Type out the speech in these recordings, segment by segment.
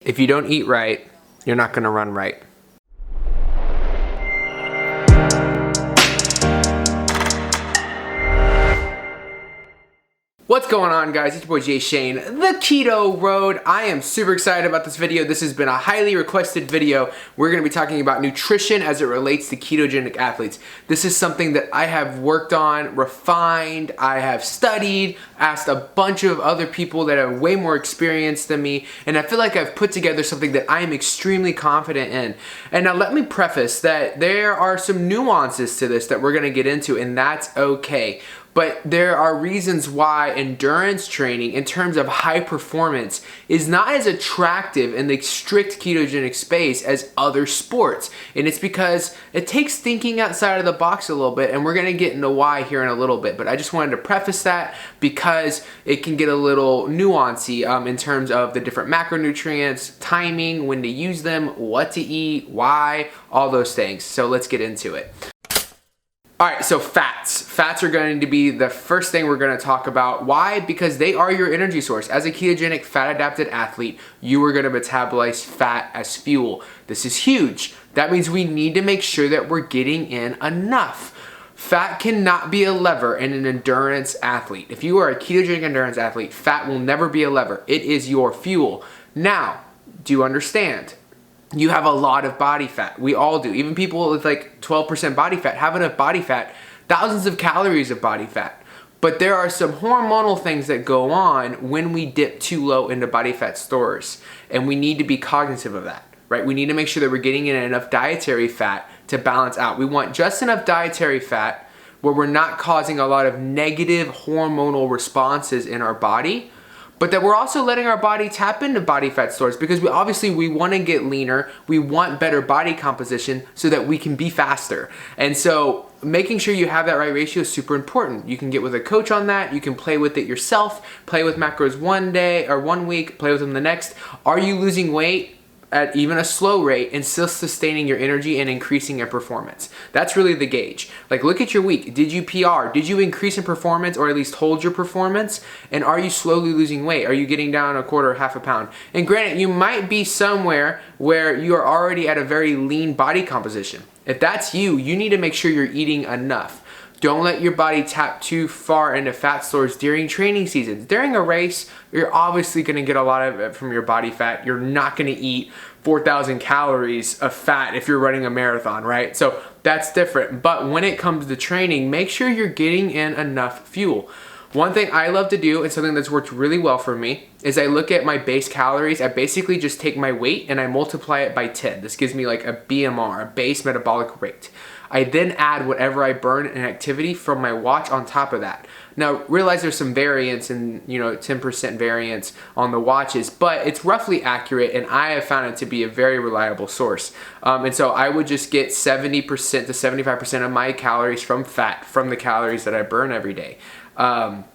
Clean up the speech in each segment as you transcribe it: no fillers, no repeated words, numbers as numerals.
If you don't eat right, you're not gonna run right. What's going on, guys? It's your boy Jay Shane, the Keto Road. I am super excited about this video. This has been a highly requested video. We're gonna be talking about nutrition as it relates to ketogenic athletes. This is something that I have worked on, refined, I have studied, asked a bunch of other people that have way more experience than me, and I feel like I've put together something that I am extremely confident in. And now let me preface that there are some nuances to this that we're gonna get into, and that's okay. But there are reasons why endurance training in terms of high performance is not as attractive in the strict ketogenic space as other sports. And it's because it takes thinking outside of the box a little bit, and we're gonna get into why here in a little bit. But I just wanted to preface that because it can get a little nuancy in terms of the different macronutrients, timing, when to use them, what to eat, why, all those things. So let's get into it. All right, so fats. Fats are going to be the first thing we're going to talk about. Why? Because they are your energy source. As a ketogenic fat-adapted athlete, you are going to metabolize fat as fuel. This is huge. That means we need to make sure that we're getting in enough. Fat cannot be a lever in an endurance athlete. If you are a ketogenic endurance athlete, fat will never be a lever. It is your fuel. Now, do you understand? You have a lot of body fat. We all do. Even people with like 12% body fat have enough body fat, thousands of calories of body fat. But there are some hormonal things that go on when we dip too low into body fat stores. And we need to be cognizant of that, right? We need to make sure that we're getting in enough dietary fat to balance out. We want just enough dietary fat where we're not causing a lot of negative hormonal responses in our body, but that we're also letting our body tap into body fat stores, because we want to get leaner, we want better body composition so that we can be faster. And so making sure you have that right ratio is super important. You can get with a coach on that, you can play with it yourself, play with macros one day or 1 week, play with them the next. Are you losing weight at even a slow rate and still sustaining your energy and increasing your performance? That's really the gauge. Like, look at your week. Did you PR? Did you increase in performance, or at least hold your performance? And are you slowly losing weight? Are you getting down a quarter, half a pound? And granted, you might be somewhere where you are already at a very lean body composition. If that's you, you need to make sure you're eating enough. Don't let your body tap too far into fat stores during training seasons. During a race, you're obviously gonna get a lot of it from your body fat. You're not gonna eat 4,000 calories of fat if you're running a marathon, right? So that's different. But when it comes to training, make sure you're getting in enough fuel. One thing I love to do, and something that's worked really well for me, is I look at my base calories. I basically just take my weight and I multiply it by 10. This gives me like a BMR, a base metabolic rate. I then add whatever I burn in activity from my watch on top of that. Now, realize there's some variance and 10% variance on the watches, but it's roughly accurate, and I have found it to be a very reliable source. And so I would just get 70% to 75% of my calories from fat, from the calories that I burn every day. And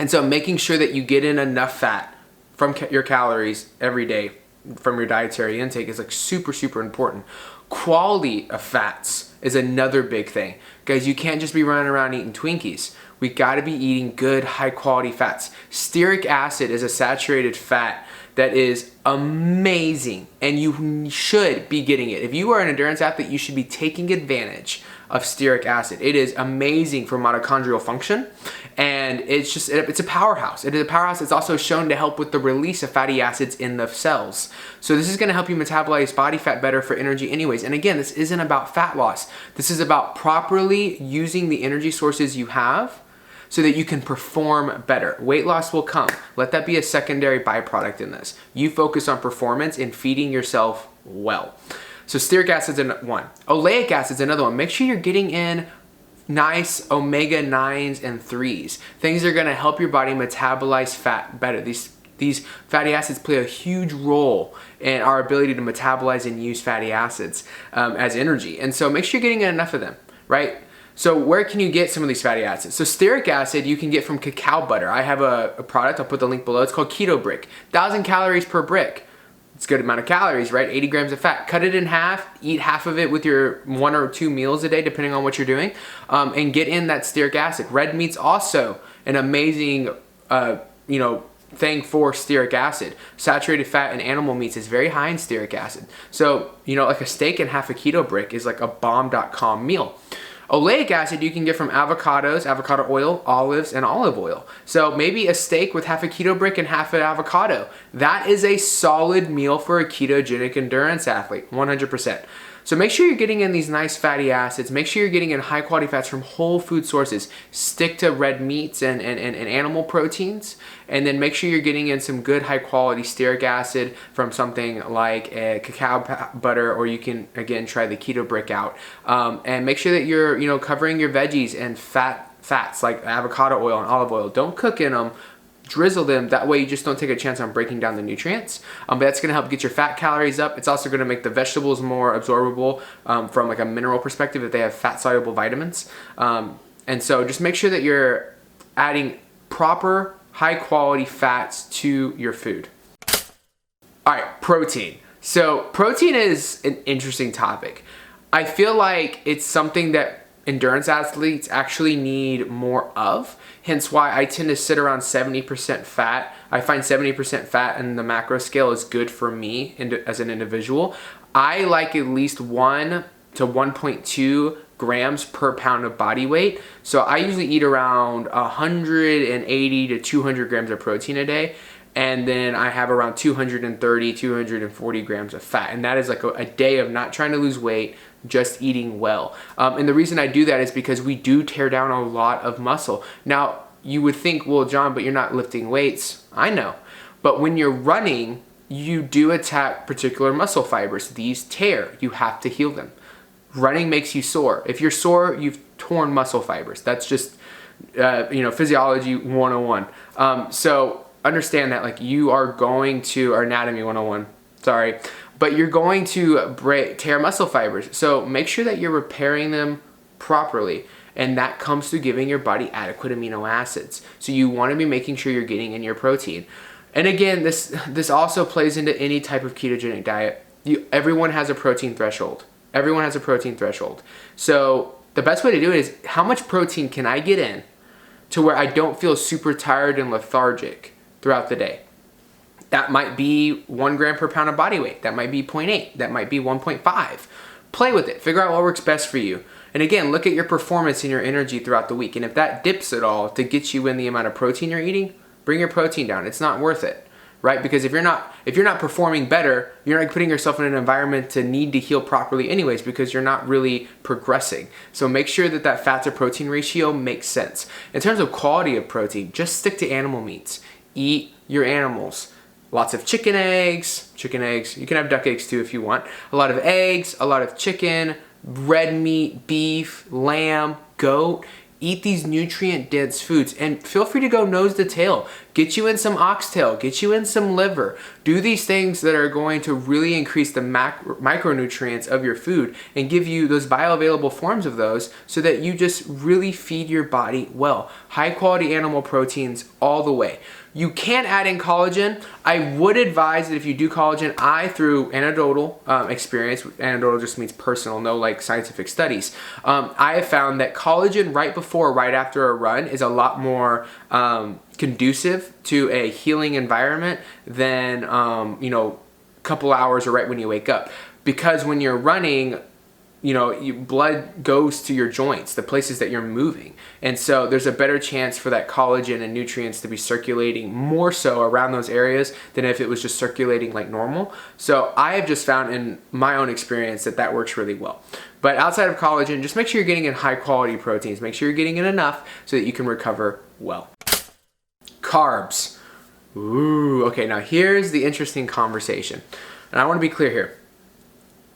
so making sure that you get in enough fat from your calories every day from your dietary intake is like super, super important. Quality of fats is another big thing. Guys, you can't just be running around eating Twinkies. We gotta be eating good, high quality fats. Stearic acid is a saturated fat that is amazing, and you should be getting it. If you are an endurance athlete, you should be taking advantage of stearic acid. It is amazing for mitochondrial function, and it's a powerhouse. It is a powerhouse. It's also shown to help with the release of fatty acids in the cells. So this is gonna help you metabolize body fat better for energy anyways. And again, this isn't about fat loss. This is about properly using the energy sources you have so that you can perform better. Weight loss will come. Let that be a secondary byproduct in this. You focus on performance and feeding yourself well. So stearic acid's one. Oleic acid's another one. Make sure you're getting in nice omega-9s and 3s. Things that are gonna help your body metabolize fat better. These fatty acids play a huge role in our ability to metabolize and use fatty acids as energy. And so make sure you're getting enough of them, right? So where can you get some of these fatty acids? So stearic acid you can get from cacao butter. I have a product, I'll put the link below. It's called Keto Brick. 1,000 calories per brick. It's a good amount of calories, right? 80 grams of fat. Cut it in half, eat half of it with your 1 or 2 meals a day, depending on what you're doing, and get in that stearic acid. Red meat's also an amazing, thing for stearic acid. Saturated fat in animal meats is very high in stearic acid. So, like a steak and half a keto brick is like a bomb.com meal. Oleic acid you can get from avocados, avocado oil, olives, and olive oil. So maybe a steak with half a keto brick and half an avocado. That is a solid meal for a ketogenic endurance athlete, 100%. So make sure you're getting in these nice fatty acids. Make sure you're getting in high quality fats from whole food sources. Stick to red meats and animal proteins. And then make sure you're getting in some good high quality stearic acid from something like a cacao butter, or you can, again, try the keto brick out. And make sure that you're, covering your veggies and fats like avocado oil and olive oil. Don't cook in them. Drizzle them. That way you just don't take a chance on breaking down the nutrients. But that's going to help get your fat calories up. It's also going to make the vegetables more absorbable from like a mineral perspective if they have fat soluble vitamins. And so just make sure that you're adding proper high quality fats to your food. All right, protein. So protein is an interesting topic. I feel like it's something that endurance athletes actually need more of, hence why I tend to sit around 70% fat. I find 70% fat in the macro scale is good for me as an individual. I like at least 1 to 1.2 grams per pound of body weight. So I usually eat around 180 to 200 grams of protein a day. And then I have around 230, 240 grams of fat. And that is like a day of not trying to lose weight, just eating well. And the reason I do that is because we do tear down a lot of muscle. Now, you would think, well, John, but you're not lifting weights. I know. But when you're running, you do attack particular muscle fibers. These tear. You have to heal them. Running makes you sore. If you're sore, you've torn muscle fibers. That's just, physiology 101. So understand that, like, you are going to, or anatomy 101, sorry, but you're going to tear muscle fibers. So make sure that you're repairing them properly. And that comes through giving your body adequate amino acids. So you want to be making sure you're getting in your protein. And again, this also plays into any type of ketogenic diet. Everyone has a protein threshold. Everyone has a protein threshold. So the best way to do it is, how much protein can I get in to where I don't feel super tired and lethargic throughout the day? That might be 1 gram per pound of body weight. That might be 0.8. That might be 1.5. Play with it. Figure out what works best for you. And again, look at your performance and your energy throughout the week. And if that dips at all to get you in the amount of protein you're eating, bring your protein down. It's not worth it, right? Because if you're not performing better, you're not putting yourself in an environment to need to heal properly anyways, because you're not really progressing. So make sure that fat to protein ratio makes sense. In terms of quality of protein, just stick to animal meats. Eat your animals. Lots of chicken eggs. You can have duck eggs too if you want. A lot of eggs, a lot of chicken, red meat, beef, lamb, goat. Eat these nutrient-dense foods, and feel free to go nose to tail. Get you in some oxtail, get you in some liver. Do these things that are going to really increase the micronutrients of your food and give you those bioavailable forms of those, so that you just really feed your body well. High-quality animal proteins all the way. You can add in collagen. I would advise that if you do collagen, through anecdotal experience, anecdotal just means personal, no like scientific studies, I have found that collagen right before, right after a run is a lot more conducive to a healing environment than, couple hours or right when you wake up. Because when you're running, blood goes to your joints, the places that you're moving. And so there's a better chance for that collagen and nutrients to be circulating more so around those areas than if it was just circulating like normal. So I have just found in my own experience that works really well. But outside of collagen, just make sure you're getting in high quality proteins. Make sure you're getting in enough so that you can recover well. Carbs. Ooh, okay, now here's the interesting conversation. And I want to be clear here.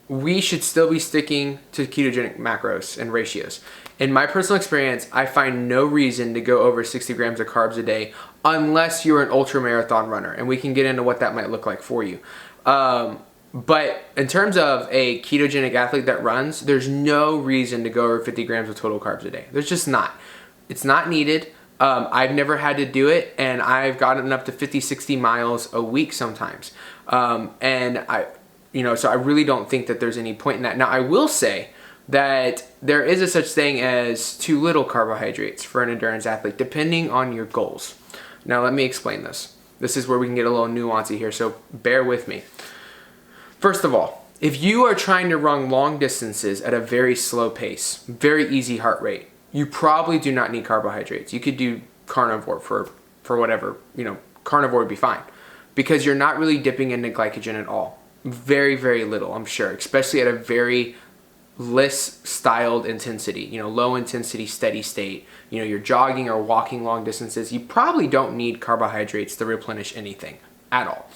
We should still be sticking to ketogenic macros and ratios. In my personal experience, I find no reason to go over 60 grams of carbs a day unless you're an ultra marathon runner, and we can get into what that might look like for you. But in terms of a ketogenic athlete that runs, there's no reason to go over 50 grams of total carbs a day. There's just not. It's not needed. I've never had to do it, and I've gotten up to 50, 60 miles a week sometimes. So I really don't think that there's any point in that. Now, I will say that there is a such thing as too little carbohydrates for an endurance athlete, depending on your goals. Now, let me explain this. This is where we can get a little nuancy here, so bear with me. First of all, if you are trying to run long distances at a very slow pace, very easy heart rate, you probably do not need carbohydrates. You could do carnivore for whatever, carnivore would be fine, because you're not really dipping into glycogen at all. Very, very little, I'm sure, especially at a very less styled intensity, low intensity, steady state. You're jogging or walking long distances. You probably don't need carbohydrates to replenish anything at all.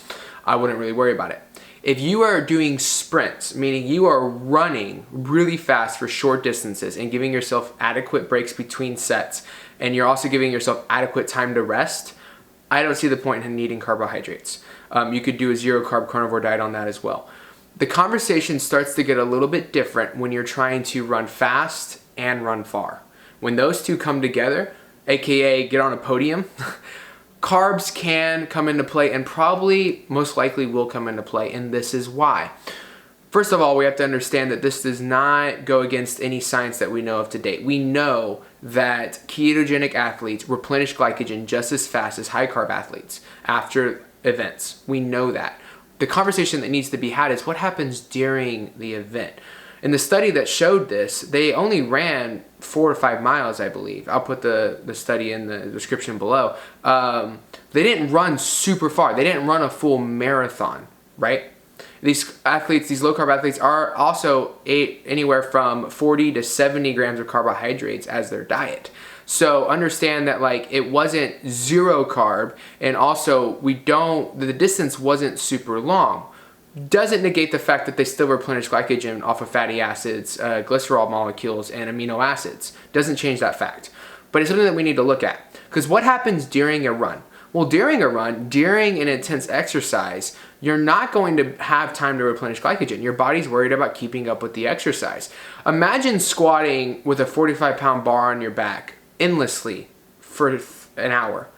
I wouldn't really worry about it. If you are doing sprints, meaning you are running really fast for short distances and giving yourself adequate breaks between sets, and you're also giving yourself adequate time to rest, I don't see the point in needing carbohydrates. You could do a zero carb carnivore diet on that as well. The conversation starts to get a little bit different when you're trying to run fast and run far. When those two come together, aka get on a podium, carbs can come into play, and probably most likely will come into play, and this is why. First of all, we have to understand that this does not go against any science that we know of to date. We know that ketogenic athletes replenish glycogen just as fast as high carb athletes after events. We know that. The conversation that needs to be had is what happens during the event. In the study that showed this, they only ran 4 to 5 miles, I believe. I'll put the study in the description below. They didn't run super far. They didn't run a full marathon, right? These athletes, these low carb athletes, are also ate anywhere from 40 to 70 grams of carbohydrates as their diet. So understand that it wasn't zero carb, and also the distance wasn't super long. Doesn't negate the fact that they still replenish glycogen off of fatty acids, glycerol molecules, and amino acids. Doesn't change that fact. But it's something that we need to look at. Because what happens during a run? Well, during a run, during an intense exercise, you're not going to have time to replenish glycogen. Your body's worried about keeping up with the exercise. Imagine squatting with a 45-pound bar on your back endlessly for an hour.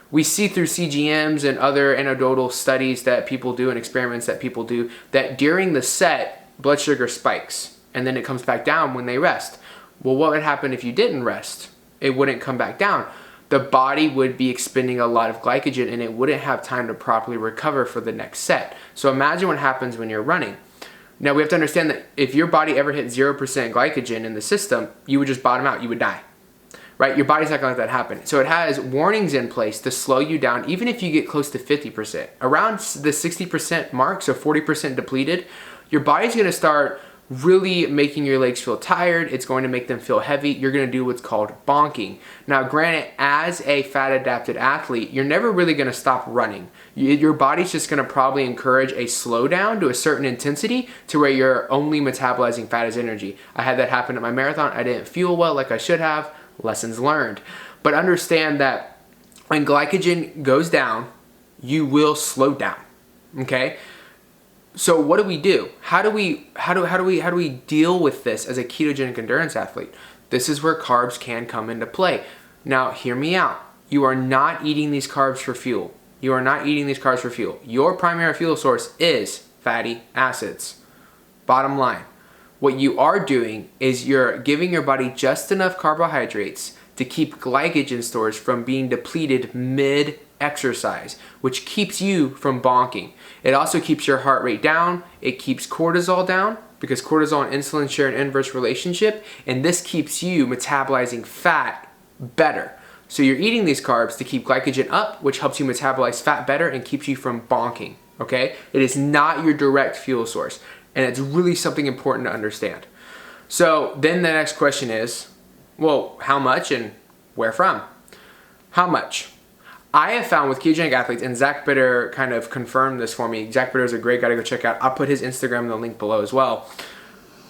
We see through CGMs and other anecdotal studies that people do and experiments that people do that during the set, blood sugar spikes and then it comes back down when they rest. Well, what would happen if you didn't rest? It wouldn't come back down. The body would be expending a lot of glycogen and it wouldn't have time to properly recover for the next set. So imagine what happens when you're running. Now we have to understand that if your body ever hit 0% glycogen in the system, you would just bottom out, you would die. Right? Your body's not going to let that happen. So it has warnings in place to slow you down even if you get close to 50%. Around the 60% mark, so 40% depleted, your body's going to start really making your legs feel tired. It's going to make them feel heavy. You're going to do what's called bonking. Now, granted, as a fat-adapted athlete, you're never really going to stop running. Your body's just going to probably encourage a slowdown to a certain intensity to where you're only metabolizing fat as energy. I had that happen at my marathon. I didn't feel well like I should have. Lessons learned. But understand that when glycogen goes down, you will slow down. Okay? So what do we do? How do we deal with this as a ketogenic endurance athlete? This is where carbs can come into play. Now, hear me out. You are not eating these carbs for fuel. You are not eating these carbs for fuel. Your primary fuel source is fatty acids. Bottom line. What you are doing is you're giving your body just enough carbohydrates to keep glycogen stores from being depleted mid-exercise, which keeps you from bonking. It also keeps your heart rate down. It keeps cortisol down because cortisol and insulin share an inverse relationship, and this keeps you metabolizing fat better. So you're eating these carbs to keep glycogen up, which helps you metabolize fat better and keeps you from bonking, okay? It is not your direct fuel source. And it's really something important to understand. So then the next question is, well, how much and where from? How much? I have found with ketogenic athletes, and Zach Bitter kind of confirmed this for me. Zach Bitter is a great guy to go check out. I'll put his Instagram in the link below as well.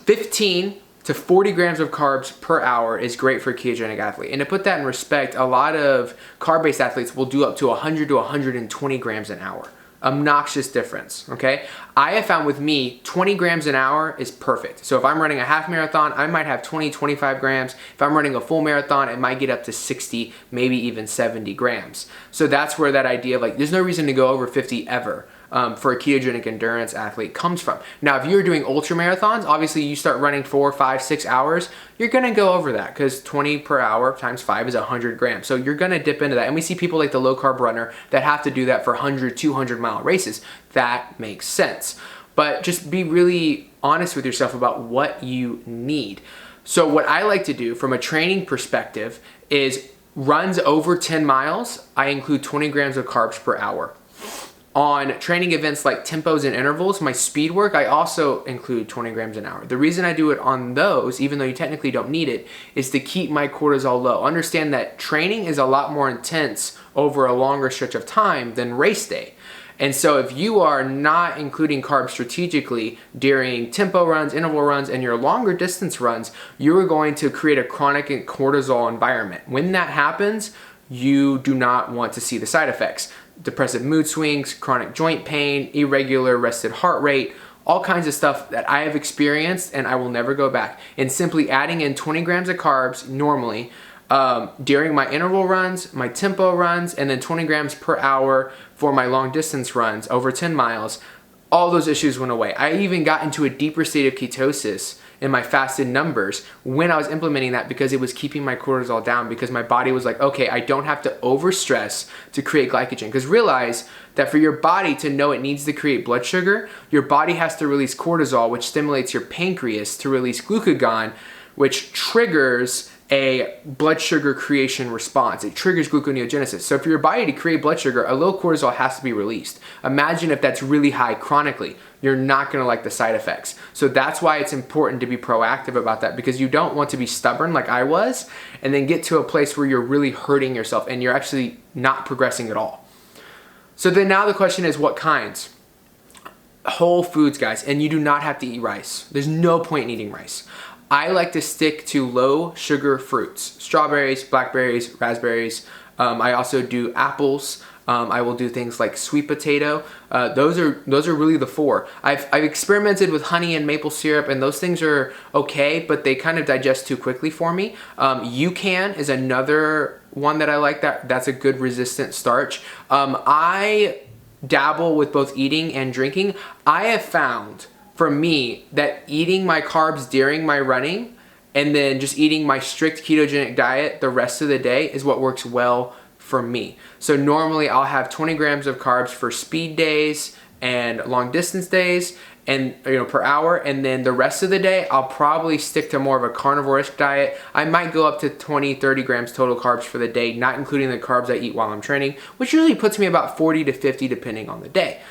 15 to 40 grams of carbs per hour is great for a ketogenic athlete. And to put that in respect, a lot of carb-based athletes will do up to 100 to 120 grams an hour. Obnoxious difference, okay? I have found with me, 20 grams an hour is perfect. So if I'm running a half marathon, I might have 20, 25 grams. If I'm running a full marathon, it might get up to 60, maybe even 70 grams. So that's where that idea of there's no reason to go over 50 ever. for a ketogenic endurance athlete comes from. Now, if you're doing ultra marathons, obviously you start running 4, 5, 6 hours, you're gonna go over that because 20 per hour times 5 is 100 grams. So you're gonna dip into that. And we see people like the low carb runner that have to do that for 100, 200 mile races. That makes sense. But just be really honest with yourself about what you need. So what I like to do from a training perspective is runs over 10 miles, I include 20 grams of carbs per hour. On training events like tempos and intervals, my speed work, I also include 20 grams an hour. The reason I do it on those, even though you technically don't need it, is to keep my cortisol low. Understand that training is a lot more intense over a longer stretch of time than race day. And so if you are not including carbs strategically during tempo runs, interval runs, and your longer distance runs, you're going to create a chronic cortisol environment. When that happens, you do not want to see the side effects. Depressive mood swings, chronic joint pain, irregular rested heart rate, all kinds of stuff that I have experienced and I will never go back. And simply adding in 20 grams of carbs normally during my interval runs, my tempo runs, and then 20 grams per hour for my long distance runs over 10 miles, all those issues went away. I even got into a deeper state of ketosis in my fasted numbers when I was implementing that because it was keeping my cortisol down, because my body was like, okay, I don't have to overstress to create glycogen. Because realize that for your body to know it needs to create blood sugar, your body has to release cortisol, which stimulates your pancreas to release glucagon, which triggers a blood sugar creation response. It triggers gluconeogenesis. So for your body to create blood sugar, a low cortisol has to be released. Imagine if that's really high chronically. You're not gonna like the side effects. So that's why it's important to be proactive about that, because you don't want to be stubborn like I was and then get to a place where you're really hurting yourself and you're actually not progressing at all. So then now the question is, what kinds? Whole foods, guys, and you do not have to eat rice. There's no point in eating rice. I like to stick to low sugar fruits, strawberries, blackberries, raspberries. I also do apples. I will do things like sweet potato. Those are really the four. I've experimented with honey and maple syrup, and those things are okay, but they kind of digest too quickly for me. UCAN is another one that I like. That's a good resistant starch. I dabble with both eating and drinking. I have found for me that eating my carbs during my running and then just eating my strict ketogenic diet the rest of the day is what works well for me. So normally I'll have 20 grams of carbs for speed days and long distance days, and per hour, and then the rest of the day I'll probably stick to more of a carnivore-ish diet. I might go up to 20-30 grams total carbs for the day, not including the carbs I eat while I'm training, which usually puts me about 40 to 50 depending on the day.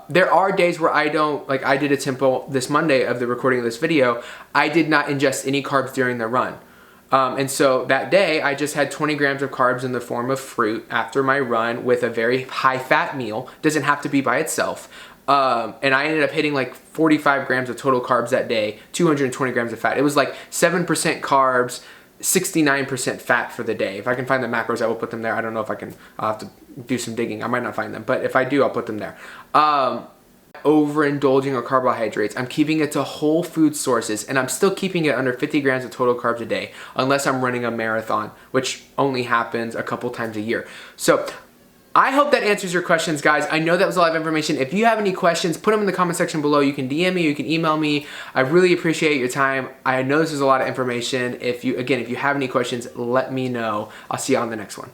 There are days where I don't, like I did a tempo this Monday of the recording of this video, I did not ingest any carbs during the run. And so that day I just had 20 grams of carbs in the form of fruit after my run with a very high fat meal. Doesn't have to be by itself. And I ended up hitting like 45 grams of total carbs that day, 220 grams of fat. It was like 7% carbs, 69% fat for the day. If I can find the macros, I will put them there. I don't know if I can, I'll have to do some digging. I might not find them, but if I do, I'll put them there. Overindulging on carbohydrates. I'm keeping it to whole food sources, and I'm still keeping it under 50 grams of total carbs a day, unless I'm running a marathon, which only happens a couple times a year. So I hope that answers your questions, guys. I know that was a lot of information. If you have any questions, put them in the comment section below. You can DM me, you can email me. I really appreciate your time. I know this is a lot of information. If you have any questions, let me know. I'll see you on the next one.